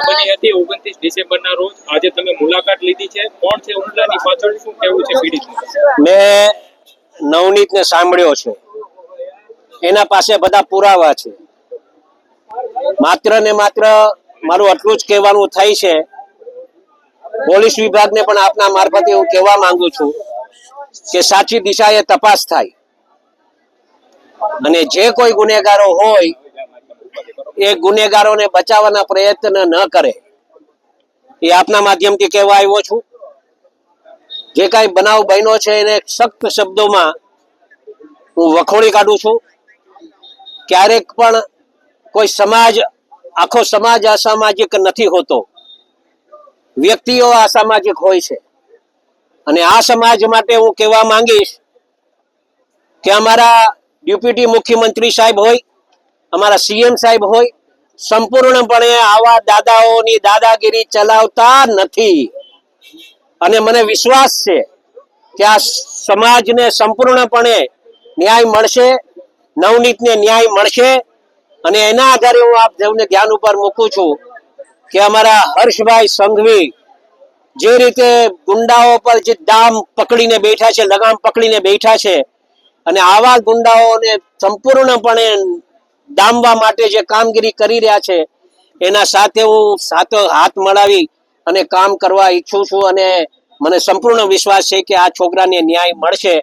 બની હતી 29 ડિસેમ્બરના રોજ. આજે તમે મુલાકાત લીધી છે. કોણ છે હુમલાની પાછળ, શું કહેવું છે પીડિત? મેં નવનીતને સાંભળ્યો છે, એના પાસે બધા પુરાવા છે. માત્ર ને માત્ર મારું આટલું જ કહેવાનું થાય છે. પોલીસ વિભાગને પણ આપના મારફતે હું કહેવા માંગુ છું કે સાચી દિશાએ તપાસ થાય અને જે કોઈ ગુનેગારો હોય એ ગુનેગારોને બચાવવાના પ્રયત્ન ન કરે, એ આપના માધ્યમથી કહેવા આવ્યો છું. જે કાંઈ બનાવ બન્યો છે એને સખ્ત શબ્દોમાં હું વખોડી કાઢું છું. ક્યારેક પણ કોઈ સમાજ, આખો સમાજ અસામાજિક નથી હોતો, વ્યક્તિઓ અસામાજિક હોય છે. અને આ સમાજ માટે હું કહેવા માંગીશ કે અમારા ડેપ્યુટી મુખ્યમંત્રી સાહેબ હોય, અમારા સીએમ સાહેબ હોય, સંપૂર્ણપણે આવા દાદાઓની દાદાગીરી ચલાવતા નથી. અને મને વિશ્વાસ છે કે આ સમાજને સંપૂર્ણપણે ન્યાય મળશે, નવનીતને ન્યાય મળશે. અને એના આધારે હું આપ સૌને ધ્યાન ઉપર મૂકું છું કે અમારા હર્ષભાઈ સંઘવી જે રીતે ગુંડાઓ પર જે દામ પકડીને બેઠા છે, લગામ પકડીને બેઠા છે, અને આવા ગુંડાઓને સંપૂર્ણપણે ડામવા માટે જે કામગીરી કરી રહ્યા છે, એના સાથે હું સાથો હાથ મળાવી અને કામ કરવા ઈચ્છું છું. અને મને સંપૂર્ણ વિશ્વાસ છે કે આ છોકરાને ન્યાય મળશે,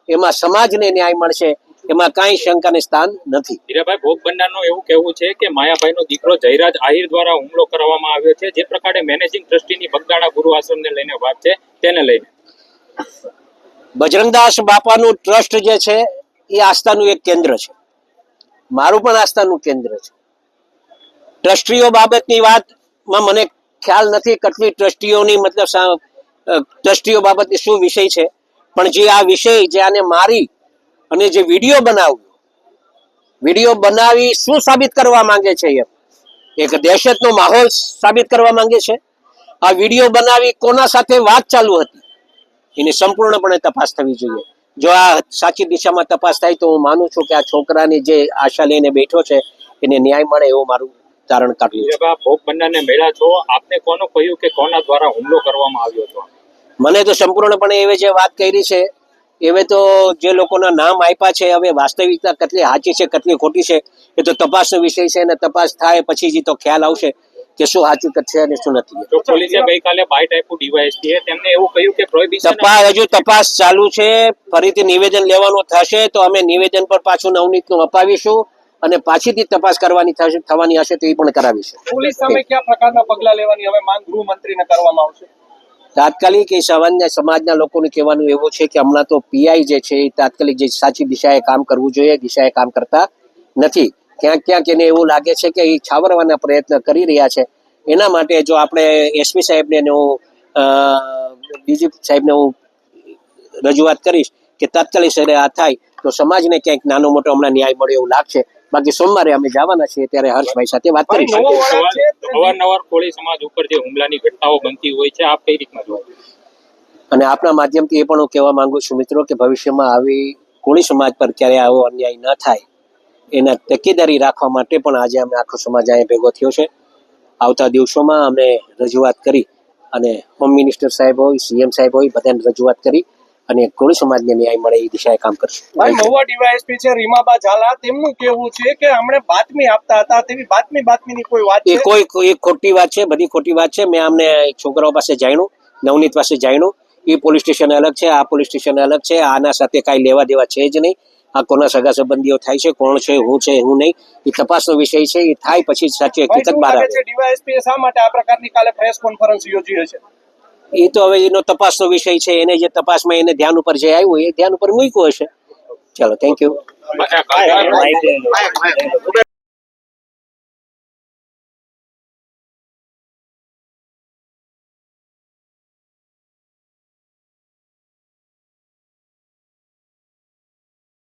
એમાં સમાજને ન્યાય મળશે, એમાં કાંઈ શંકાને સ્થાન નથી. હીરાભાઈ, ભોગ બનનારનું એવું કહેવું છે કે માયાભાઈનો દીકરો જયરાજ આહિર દ્વારા હુમલો કરવામાં આવ્યો છે. જે પ્રકારે મેનેજિંગ ટ્રસ્ટીની બગદાણા ગુરુ આશ્રમને લઈને વાત છે, તેને લઈને બજરંગદાસ બાપાનું ટ્રસ્ટ જે છે એ આસ્થાનું એક કેન્દ્ર છે. મારું પણ આસ્થાનું કેન્દ્ર છે. ટ્રસ્ટીઓ બાબતની વાતમાં મને ખ્યાલ નથી કેટલી ટ્રસ્ટીઓની મતલબ ટ્રસ્ટીઓ બાબતની શું વિષય છે, પણ જે આ વિષય જે આને મારી અને જે વિડીયો બનાવી શું સાબિત કરવા માંગે છે? એક દહેશતનો માહોલ સાબિત કરવા માંગે છે. આ વિડીયો બનાવી કોના સાથે વાત ચાલુ હતી એની સંપૂર્ણપણે તપાસ થવી જોઈએ. જો આ સાચી દિશામાં તપાસ થાય તો હું માનું છું કે આ છોકરાની જે આશા લઈને બેઠો છે એને ન્યાય મળે એવું મારું તારણ કાઢ્યું છે. ભોગ બનનારને મળ્યા છો, આપને કોનું કહ્યું કે કોના દ્વારા હુમલો કરવામાં આવ્યો હતો? મને તો સંપૂર્ણપણે એવે જે વાત કરી છે એવે તો જે લોકોના નામ આપ્યા છે, હવે વાસ્તવિકતા કેટલી સાચી છે કેટલી ખોટી છે એ તો તપાસનો વિષય છે, અને તપાસ થાય પછી જ તો ખ્યાલ આવશે કે શું હકીકત છે અને શું નથી. તો પોલીસે ગઈકાલે બાઇટ આપ્યું ડીવાયએસપી એ, તેમને એવું કહ્યું કે પ્રોહિબિશન હજુ તપાસ ચાલુ છે. ફરીથી નિવેદન લેવાનું થશે તો અમે નિવેદન પર પાછું નવનીતનું અપાવીશું અને પાછીથી તપાસ કરવાની થવાની હશે તો એ પણ કરાવીશું. પોલીસ સામે કયા પ્રકારના પગલા લેવાની હવે માંગ ગૃહમંત્રીને કરવામાં આવશે? તાત્કાલિક એ સમાજના લોકોને કહેવાનું એવું છે કે હમણાં તો પીઆઈ જે છે એ તાત્કાલિક જે સાચી દિશાએ કામ કરવું જોઈએ દિશાએ કામ કરતા નથી. ક્યાંક ક્યાંક એને એવું લાગે છે કે એ છાવરવાના પ્રયત્ન કરી રહ્યા છે. એના માટે જો આપણે એસપી સાહેબને હું ડીજીપી સાહેબને હું રજૂઆત કરીશ કે તાત્કાલિક આ થાય તો સમાજને ક્યાંક નાનો મોટો હમણાં ન્યાય મળે એવું લાગશે. બાકી સોમવારે અમે જવાના છીએ ત્યારે હર્ષભાઈ સાથે વાત કરીશું. અવારનવાર કોળી સમાજ ઉપર જે હુમલાની ઘટનાઓ બનતી હોય છે, આપ કઈ રીતના જોવો? અને આપણા માધ્યમથી એ પણ હું કહેવા માંગુ છું મિત્રો કે ભવિષ્યમાં આવી કોળી સમાજ પર ક્યારે આવો અન્યાય ન થાય એના તકેદારી રાખવા માટે પણ આજે અમે આખો સમાજ અહીંયા ભેગો થયો છે. આવતા દિવસોમાં અમે રજૂઆત કરી અને હોમ મિનિસ્ટર સાહેબ હોય, સીએમ સાહેબ હોય, બધાને રજૂઆત કરી અને કોળી સમાજને ન્યાય મળે એ દિશાએ કામ કરશું. નવા ડીવાયએસપી છે રીમાબા ઝાલા, તેમનું કહેવું છે કે અમને બાતમી આપતા હતા, તેવી બાતમીની કોઈ વાત છે? કોઈ ખોટી વાત છે, બધી ખોટી વાત છે. મેં અમને છોકરાઓ પાસે જાણ્યું, નવનીત પાસે જાણ્યું. એ પોલીસ સ્ટેશન અલગ છે, આ પોલીસ સ્ટેશન અલગ છે. આના સાથે કાંઈ લેવા દેવા છે જ નહીં. આ કોના સગા સંબંધીઓ થાય છે, કોણ છે, હું છે, હું નહીં, એ તપાસનો વિષય છે. એ થાય પછી સાચી હકીકત બહાર આવે. ડીવાયએસપી શા માટે આ પ્રકારની કાલે પ્રેસ કોન્ફરન્સ યોજી હશે? એ તો હવે એનો તપાસનો વિષય છે. એને જે તપાસમાં એને ધ્યાન ઉપર જે આવ્યું એ ધ્યાન ઉપર મૂક્યું હશે. ચાલો, થેન્ક યુ.